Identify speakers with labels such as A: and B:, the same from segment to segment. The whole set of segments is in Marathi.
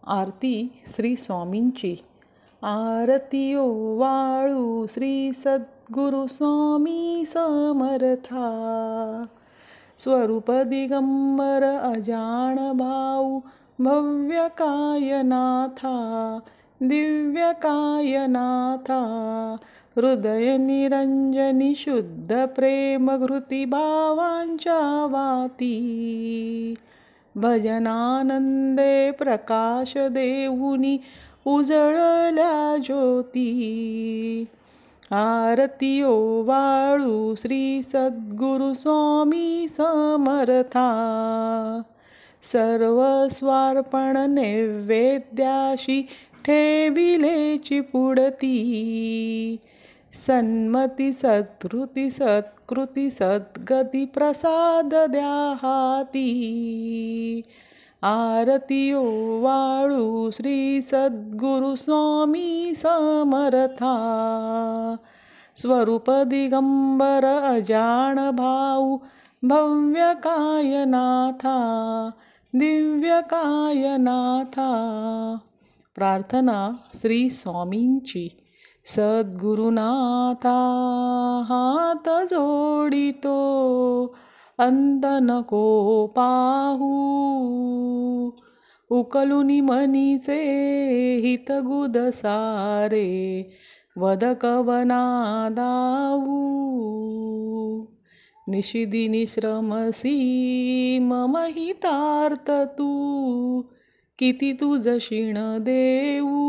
A: आरती श्री स्वामींची। आरती ओवाळू श्री सद्गुरु स्वामी समर्था। स्वरूप दिगंबर अजान भाऊ भव्य कायनाथा। दिव्य कायनाथा हृदय निरंजनी शुद्ध प्रेम घृती भावांच्या वाती। भजनानंदे प्रकाश देऊनी उजळल्या ज्योती। आरती ओवाळू श्री सद्गुरु स्वामी समर्था। सर्व स्वार्पण नैवेद्याशी ठेविलेची पुढती। सन्मती सत्कृती सत्कृती सद्गती प्रसाद द्या हाती। आरती ओवाळू श्री सद्गुरु स्वामी समर्था। स्वरूप दिगंबर अजान भाऊ भव्य कायनाथा। दिव्य कायनाथा प्रार्थना श्री स्वामींची। सद्गुरुनाथा हात जोडितो अंत नको पाहू। उकलुनी मनीचे हितगुद सारे वद कवना दाऊ। निशिदिनी श्रमसी मम हितार्थ तू किती तुझ क्षीण देऊ।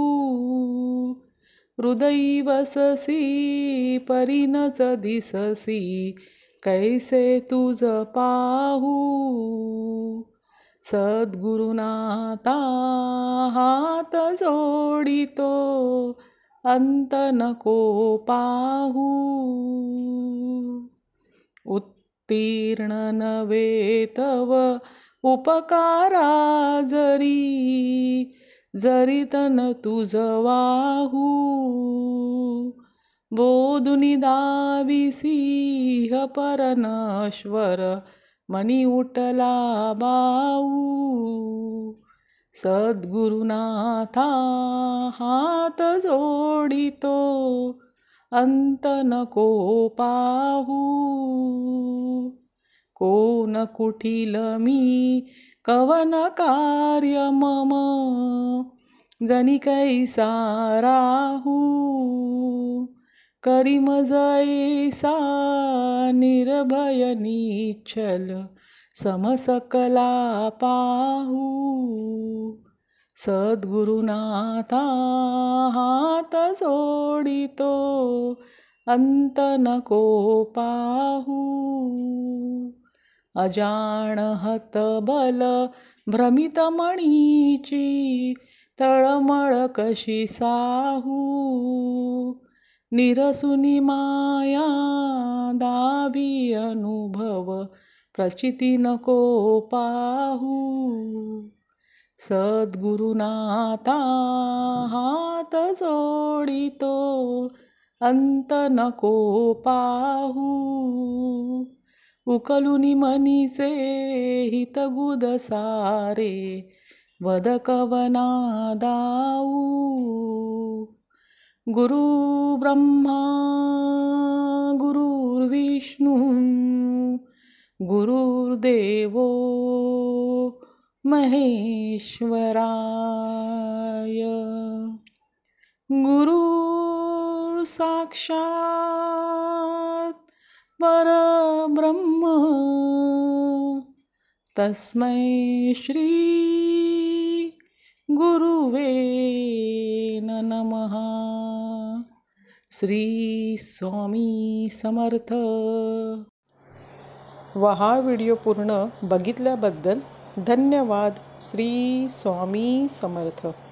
A: हृदयी वससी परीनच दिससी कैसे तुझ पाहू। सद्गुरुनाथा हात जोडितो अंत नको पाहू। उत्तीर्ण नवे तव उपकारा जरी तन तुझ वाहू। बोधुनी दाविसी परनश्वर मनी उठला बाऊ। सद्गुरुनाथा हात जोडितो अंत नको पाहू। कोण कुठील मी कवन कार्य मम जनी कैसा राहू। करी मज ऐसा निर्भय निश्चल समसकला पाहू। सद्गुरुनाथा हात जोडितो अंत नको पाहू। अजान हतबल भ्रमित मणीची तळमळ कशी साहू। निरसुनी माया दावी अनुभव प्रचिती नको पाहू। सद्गुरुनाथा हात जोडितो अंत नको पाहू। उकलुनी मनीचे हितगुद सारे वद कवना दाऊ। गुरु ब्रह्मा गुरुर्विष्णू गुरुर्देवो महेश्वराय। गुरुर साक्षात परब्रह्म तस्मै श्री गुरुवे नमः। श्री स्वामी समर्थ। हा व्हिडिओ पूर्ण बघितल्याबद्दल धन्यवाद। श्री स्वामी समर्थ।